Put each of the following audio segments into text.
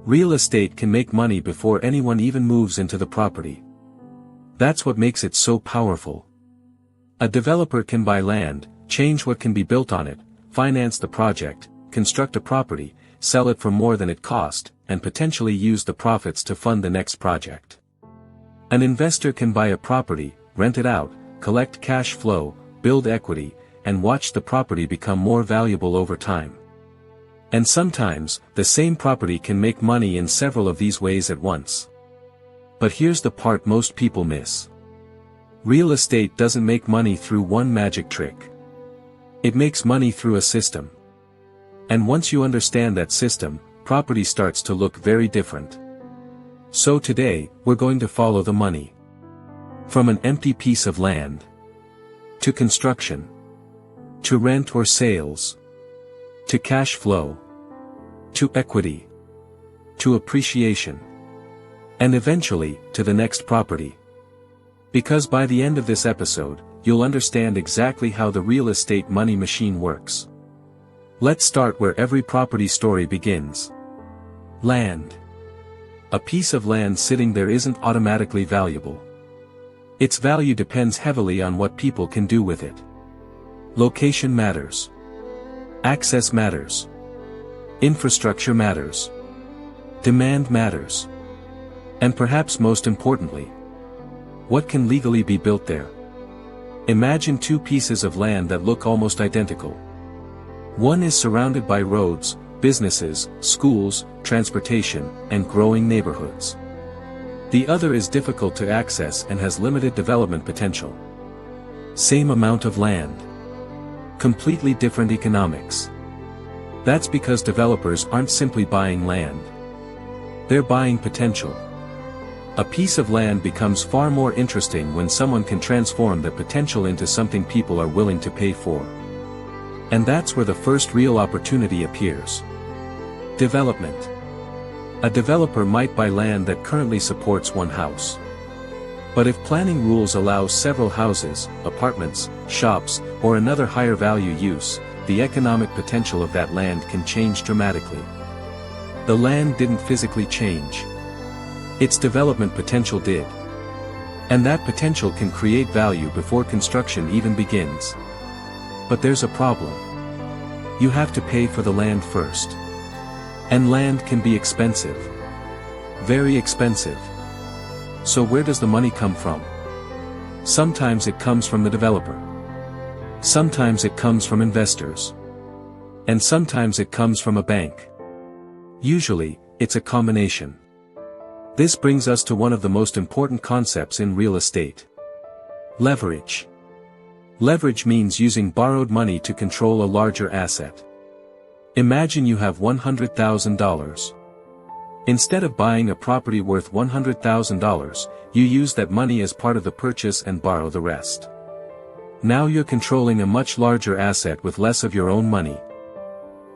Real estate can make money before anyone even moves into the property. That's what makes it so powerful. A developer can buy land, change what can be built on it, finance the project, construct a property, sell it for more than it cost, and potentially use the profits to fund the next project. An investor can buy a property, rent it out, collect cash flow, build equity, and watch the property become more valuable over time. And sometimes, the same property can make money in several of these ways at once. But here's the part most people miss. Real estate doesn't make money through one magic trick. It makes money through a system. And once you understand that system, property starts to look very different. So today, we're going to follow the money. From an empty piece of land, to construction, to rent or sales, to cash flow, to equity, to appreciation, and eventually, to the next property. Because by the end of this episode, you'll understand exactly how the real estate money machine works. Let's start where every property story begins. Land. A piece of land sitting there isn't automatically valuable. Its value depends heavily on what people can do with it. Location matters. Access matters. Infrastructure matters. Demand matters. And perhaps most importantly, what can legally be built there? Imagine two pieces of land that look almost identical. One is surrounded by roads, businesses, schools, transportation, and growing neighborhoods. The other is difficult to access and has limited development potential. Same amount of land. Completely different economics. That's because developers aren't simply buying land. They're buying potential. A piece of land becomes far more interesting when someone can transform that potential into something people are willing to pay for. And that's where the first real opportunity appears. Development. A developer might buy land that currently supports one house. But if planning rules allow several houses, apartments, shops, or another higher value use, the economic potential of that land can change dramatically. The land didn't physically change. Its development potential did. And that potential can create value before construction even begins. But there's a problem. You have to pay for the land first. And land can be expensive. Very expensive. So where does the money come from? Sometimes it comes from the developer. Sometimes it comes from investors. And sometimes it comes from a bank. Usually, it's a combination. This brings us to one of the most important concepts in real estate. Leverage. Leverage means using borrowed money to control a larger asset. Imagine you have $100,000. Instead of buying a property worth $100,000, you use that money as part of the purchase and borrow the rest. Now you're controlling a much larger asset with less of your own money.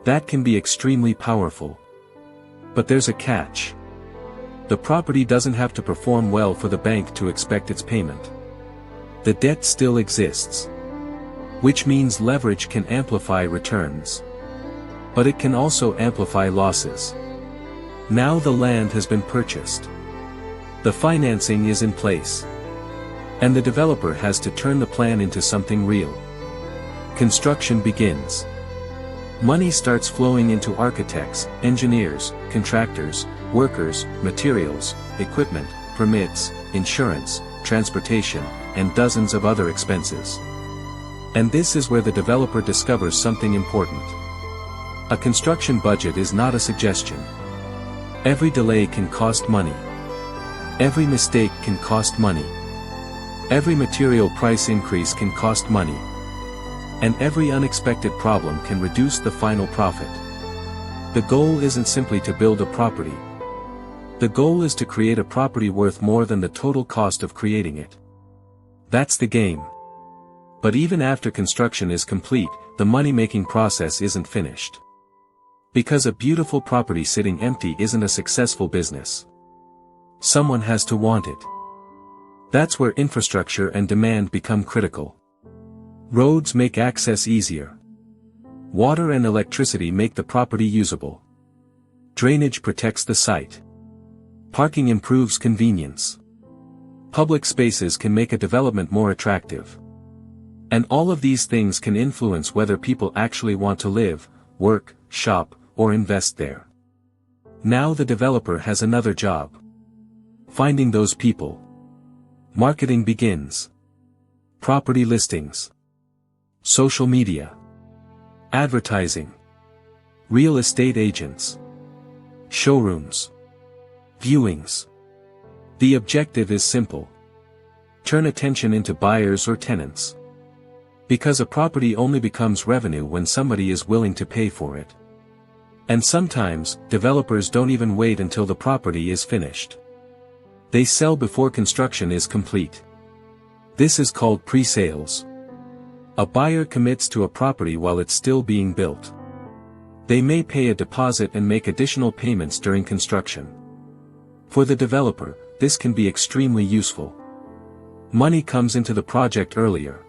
That can be extremely powerful. But there's a catch. The property doesn't have to perform well for the bank to expect its payment. The debt still exists. Which means leverage can amplify returns. But it can also amplify losses. Now the land has been purchased. The financing is in place. And the developer has to turn the plan into something real. Construction begins. Money starts flowing into architects, engineers, contractors, workers, materials, equipment, permits, insurance, transportation, and dozens of other expenses. And this is where the developer discovers something important. A construction budget is not a suggestion. Every delay can cost money. Every mistake can cost money. Every material price increase can cost money. And every unexpected problem can reduce the final profit. The goal isn't simply to build a property. The goal is to create a property worth more than the total cost of creating it. That's the game. But even after construction is complete, the money-making process isn't finished. Because a beautiful property sitting empty isn't a successful business. Someone has to want it. That's where infrastructure and demand become critical. Roads make access easier. Water and electricity make the property usable. Drainage protects the site. Parking improves convenience. Public spaces can make a development more attractive. And all of these things can influence whether people actually want to live, work, shop, or invest there. Now the developer has another job. Finding those people. Marketing begins. Property listings. Social media. Advertising. Real estate agents. Showrooms. Viewings. The objective is simple. Turn attention into buyers or tenants. Because a property only becomes revenue when somebody is willing to pay for it. And sometimes, developers don't even wait until the property is finished. They sell before construction is complete. This is called pre-sales. A buyer commits to a property while it's still being built. They may pay a deposit and make additional payments during construction. For the developer, this can be extremely useful. Money comes into the project earlier.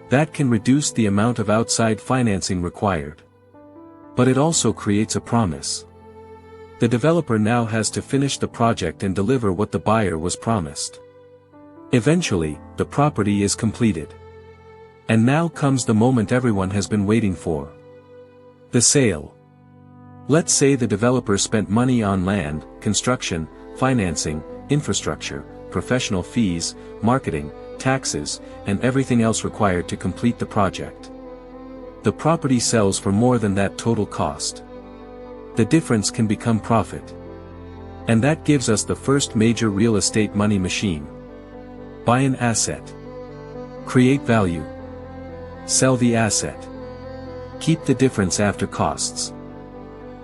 That can reduce the amount of outside financing required. But it also creates a promise. The developer now has to finish the project and deliver what the buyer was promised. Eventually, the property is completed. And now comes the moment everyone has been waiting for. The sale. Let's say the developer spent money on land, construction, financing, infrastructure, professional fees, marketing, taxes, and everything else required to complete the project. The property sells for more than that total cost. The difference can become profit. And that gives us the first major real estate money machine. Buy an asset. Create value. Sell the asset. Keep the difference after costs.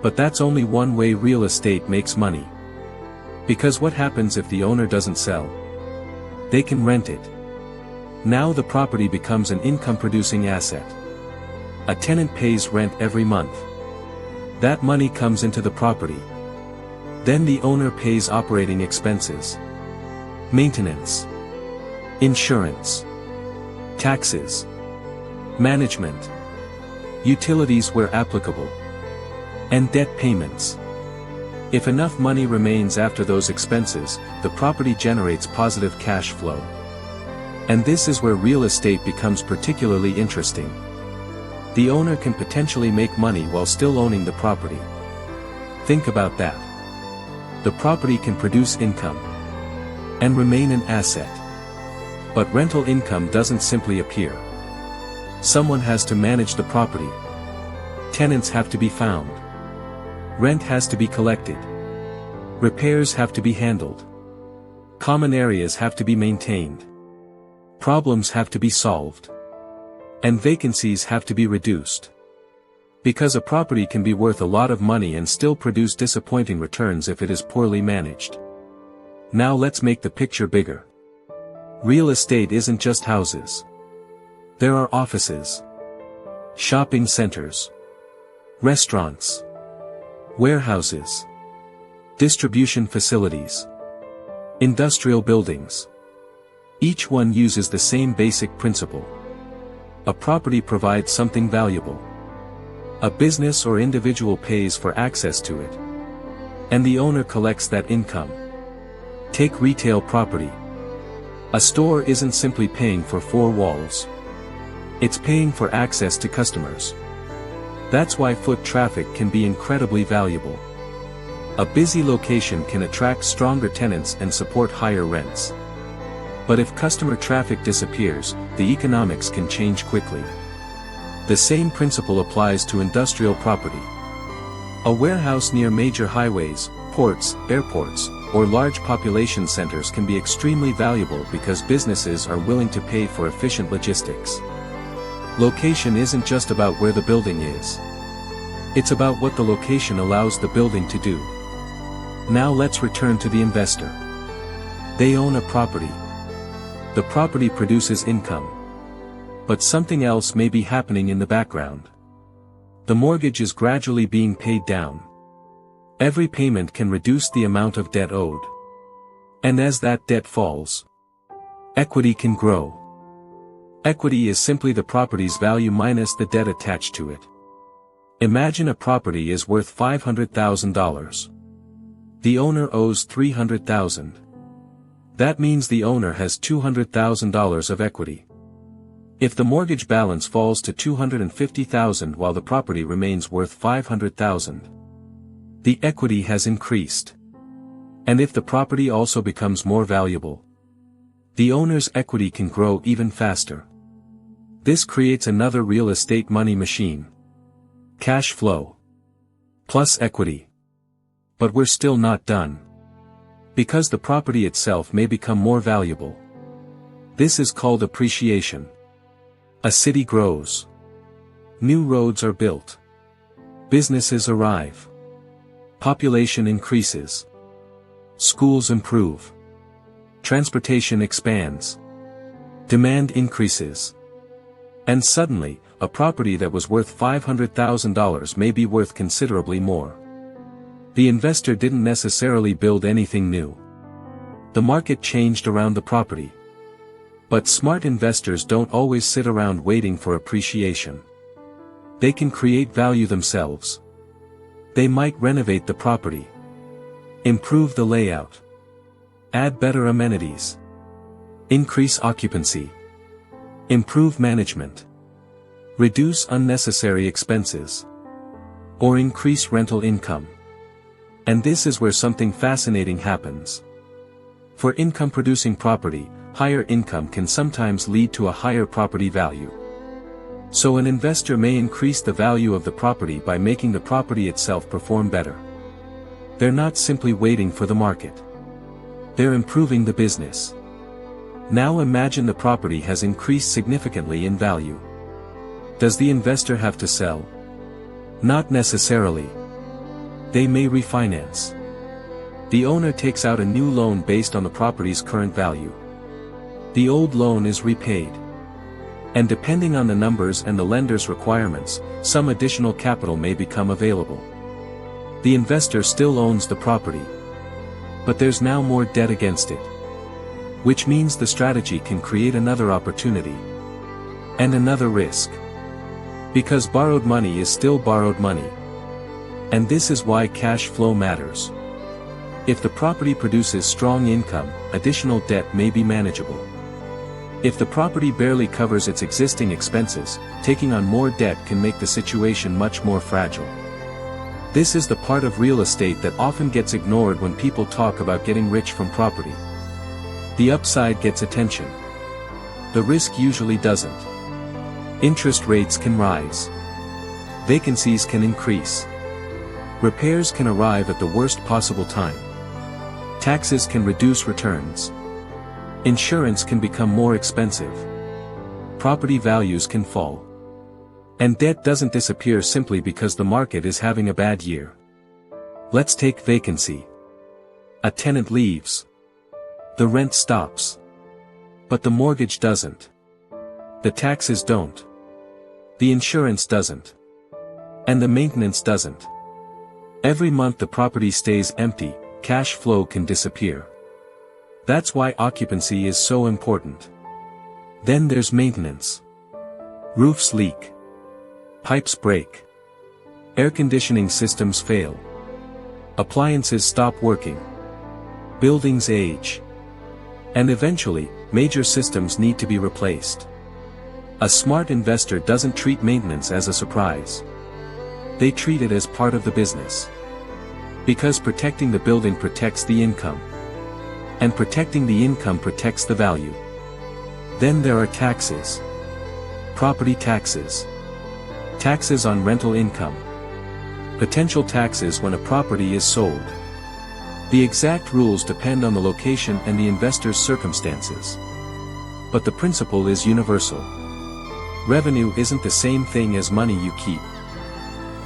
But that's only one way real estate makes money. Because what happens if the owner doesn't sell? They can rent it. Now the property becomes an income-producing asset. A tenant pays rent every month. That money comes into the property. Then the owner pays operating expenses. Maintenance. Insurance. Taxes. Management. Utilities where applicable. And debt payments. If enough money remains after those expenses, the property generates positive cash flow. And this is where real estate becomes particularly interesting. The owner can potentially make money while still owning the property. Think about that. The property can produce income and remain an asset. But rental income doesn't simply appear. Someone has to manage the property. Tenants have to be found. Rent has to be collected. Repairs have to be handled. Common areas have to be maintained. Problems have to be solved. And vacancies have to be reduced. Because a property can be worth a lot of money and still produce disappointing returns if it is poorly managed. Now let's make the picture bigger. Real estate isn't just houses. There are offices, shopping centers, restaurants, warehouses, distribution facilities, industrial buildings. Each one uses the same basic principle. A property provides something valuable. A business or individual pays for access to it. And the owner collects that income. Take retail property. A store isn't simply paying for four walls. It's paying for access to customers. That's why foot traffic can be incredibly valuable. A busy location can attract stronger tenants and support higher rents. But if customer traffic disappears, the economics can change quickly. The same principle applies to industrial property. A warehouse near major highways, ports, airports, or large population centers can be extremely valuable because businesses are willing to pay for efficient logistics. Location isn't just about where the building is. It's about what the location allows the building to do. Now let's return to the investor. They own a property. The property produces income. But something else may be happening in the background. The mortgage is gradually being paid down. Every payment can reduce the amount of debt owed. And as that debt falls, equity can grow. Equity is simply the property's value minus the debt attached to it. Imagine a property is worth $500,000. The owner owes $300,000. That means the owner has $200,000 of equity. If the mortgage balance falls to $250,000 while the property remains worth $500,000, the equity has increased. And if the property also becomes more valuable, the owner's equity can grow even faster. This creates another real estate money machine. Cash flow plus equity. But we're still not done. Because the property itself may become more valuable. This is called appreciation. A city grows. New roads are built. Businesses arrive. Population increases. Schools improve. Transportation expands. Demand increases. And suddenly, a property that was worth $500,000 may be worth considerably more. The investor didn't necessarily build anything new. The market changed around the property. But smart investors don't always sit around waiting for appreciation. They can create value themselves. They might renovate the property. Improve the layout. Add better amenities. Increase occupancy. Improve management. Reduce unnecessary expenses. Or increase rental income. And this is where something fascinating happens. For income-producing property, higher income can sometimes lead to a higher property value. So an investor may increase the value of the property by making the property itself perform better. They're not simply waiting for the market. They're improving the business. Now imagine the property has increased significantly in value. Does the investor have to sell? Not necessarily. They may refinance. The owner takes out a new loan based on the property's current value. The old loan is repaid. And depending on the numbers and the lender's requirements, some additional capital may become available. The investor still owns the property. But there's now more debt against it. Which means the strategy can create another opportunity. And another risk. Because borrowed money is still borrowed money. And this is why cash flow matters. If the property produces strong income, additional debt may be manageable. If the property barely covers its existing expenses, taking on more debt can make the situation much more fragile. This is the part of real estate that often gets ignored when people talk about getting rich from property. The upside gets attention. The risk usually doesn't. Interest rates can rise. Vacancies can increase. Repairs can arrive at the worst possible time. Taxes can reduce returns. Insurance can become more expensive. Property values can fall. And debt doesn't disappear simply because the market is having a bad year. Let's take vacancy. A tenant leaves. The rent stops. But the mortgage doesn't. The taxes don't. The insurance doesn't. And the maintenance doesn't. Every month the property stays empty, cash flow can disappear. That's why occupancy is so important. Then there's maintenance. Roofs leak. Pipes break. Air conditioning systems fail. Appliances stop working. Buildings age. And eventually, major systems need to be replaced. A smart investor doesn't treat maintenance as a surprise. They treat it as part of the business. Because protecting the building protects the income. And protecting the income protects the value. Then there are taxes. Property taxes. Taxes on rental income. Potential taxes when a property is sold. The exact rules depend on the location and the investor's circumstances. But the principle is universal. Revenue isn't the same thing as money you keep.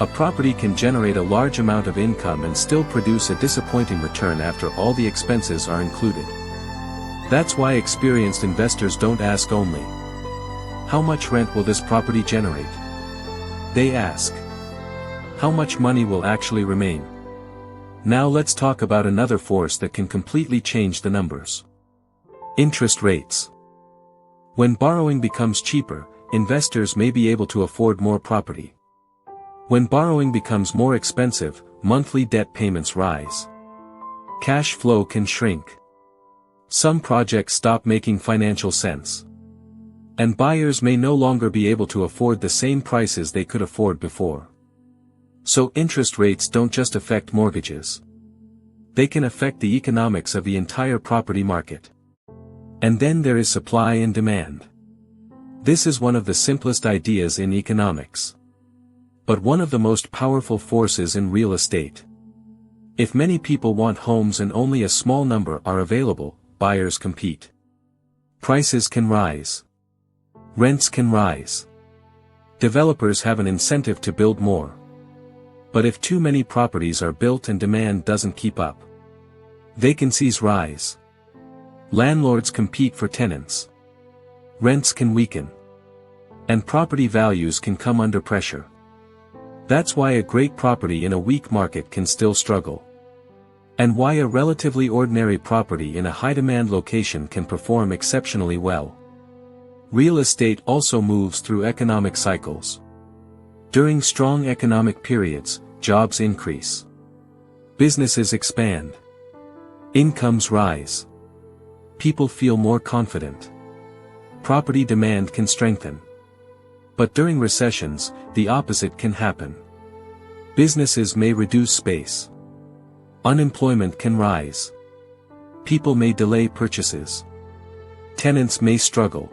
A property can generate a large amount of income and still produce a disappointing return after all the expenses are included. That's why experienced investors don't ask only, how much rent will this property generate? They ask, how much money will actually remain? Now let's talk about another force that can completely change the numbers. Interest rates. When borrowing becomes cheaper, investors may be able to afford more property. When borrowing becomes more expensive, monthly debt payments rise. Cash flow can shrink. Some projects stop making financial sense. And buyers may no longer be able to afford the same prices they could afford before. So interest rates don't just affect mortgages. They can affect the economics of the entire property market. And then there is supply and demand. This is one of the simplest ideas in economics, but one of the most powerful forces in real estate. If many people want homes and only a small number are available, buyers compete. Prices can rise. Rents can rise. Developers have an incentive to build more. But if too many properties are built and demand doesn't keep up, vacancies rise. Landlords compete for tenants. Rents can weaken. And property values can come under pressure. That's why a great property in a weak market can still struggle. And why a relatively ordinary property in a high-demand location can perform exceptionally well. Real estate also moves through economic cycles. During strong economic periods, jobs increase. Businesses expand. Incomes rise. People feel more confident. Property demand can strengthen. But during recessions, the opposite can happen. Businesses may reduce space. Unemployment can rise. People may delay purchases. Tenants may struggle.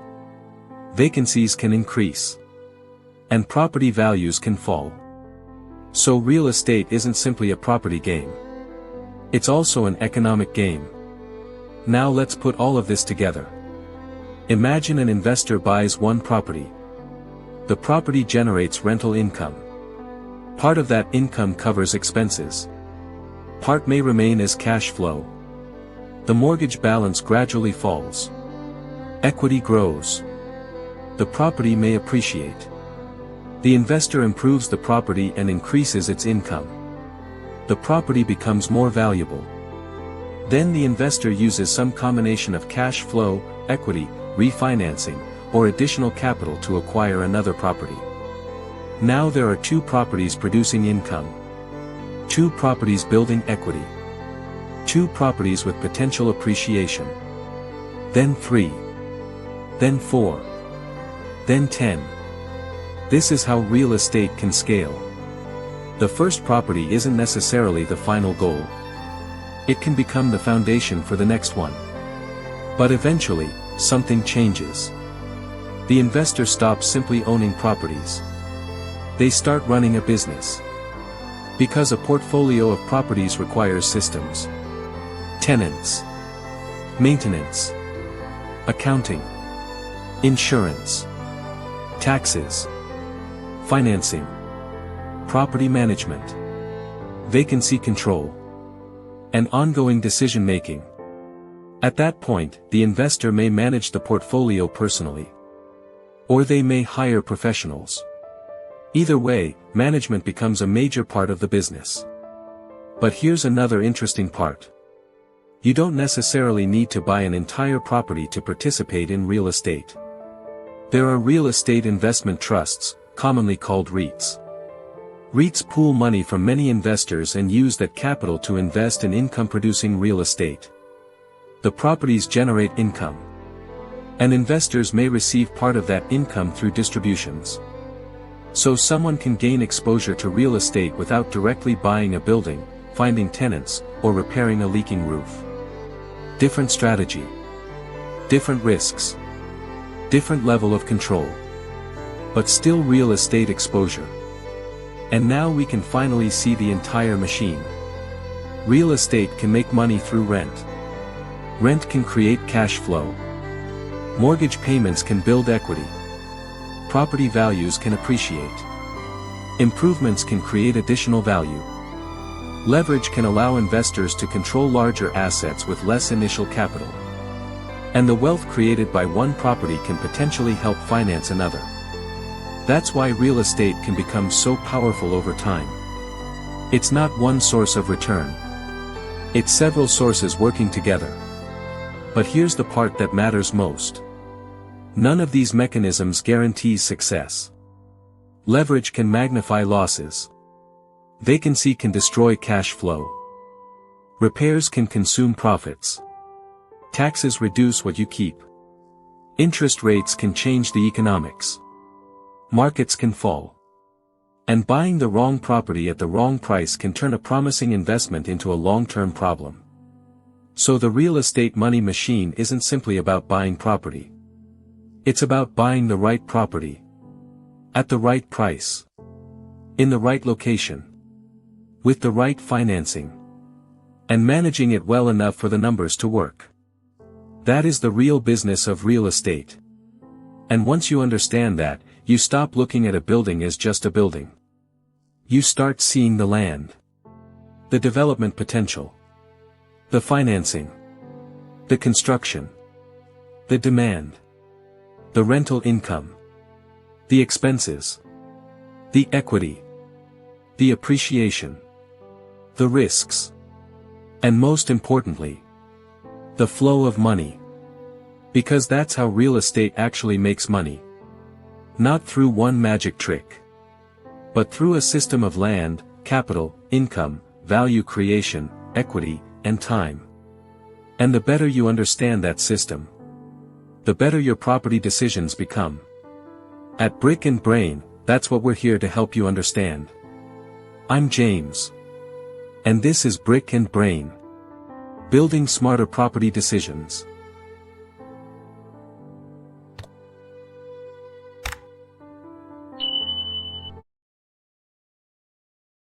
Vacancies can increase. And property values can fall. So real estate isn't simply a property game. It's also an economic game. Now let's put all of this together. Imagine an investor buys one property. The property generates rental income. Part of that income covers expenses. Part may remain as cash flow. The mortgage balance gradually falls. Equity grows. The property may appreciate. The investor improves the property and increases its income. The property becomes more valuable. Then the investor uses some combination of cash flow, equity, refinancing, or additional capital to acquire another property. Now there are 2 properties producing income. 2 properties building equity. 2 properties with potential appreciation. Then 3. Then 4. Then 10. This is how real estate can scale. The first property isn't necessarily the final goal. It can become the foundation for the next one. But eventually, something changes. The investor stops simply owning properties. They start running a business. Because a portfolio of properties requires systems. Tenants. Maintenance. Accounting. Insurance. Taxes. Financing. Property management. Vacancy control. And ongoing decision-making. At that point, the investor may manage the portfolio personally. Or they may hire professionals. Either way, management becomes a major part of the business. But here's another interesting part. You don't necessarily need to buy an entire property to participate in real estate. There are real estate investment trusts, commonly called REITs. REITs pool money from many investors and use that capital to invest in income-producing real estate. The properties generate income. And investors may receive part of that income through distributions. So someone can gain exposure to real estate without directly buying a building, finding tenants, or repairing a leaking roof. Different strategy. Different risks. Different level of control. But still real estate exposure. And now we can finally see the entire machine. Real estate can make money through rent. Rent can create cash flow. Mortgage payments can build equity. Property values can appreciate. Improvements can create additional value. Leverage can allow investors to control larger assets with less initial capital. And the wealth created by one property can potentially help finance another. That's why real estate can become so powerful over time. It's not one source of return. It's several sources working together. But here's the part that matters most. None of these mechanisms guarantees success. Leverage can magnify losses. Vacancy can destroy cash flow. Repairs can consume profits. Taxes reduce what you keep. Interest rates can change the economics. Markets can fall. And buying the wrong property at the wrong price can turn a promising investment into a long-term problem. So the real estate money machine isn't simply about buying property. It's about buying the right property. At the right price. In the right location. With the right financing. And managing it well enough for the numbers to work. That is the real business of real estate. And once you understand that, you stop looking at a building as just a building. You start seeing the land. The development potential. The financing. The construction. The demand. The rental income. The expenses. The equity. The appreciation. The risks. And most importantly, the flow of money. Because that's how real estate actually makes money. Not through one magic trick. But through a system of land, capital, income, value creation, equity, and time. And the better you understand that system, the better your property decisions become. At Brick and Brain, that's what we're here to help you understand. I'm James. And this is Brick and Brain. Building smarter property decisions.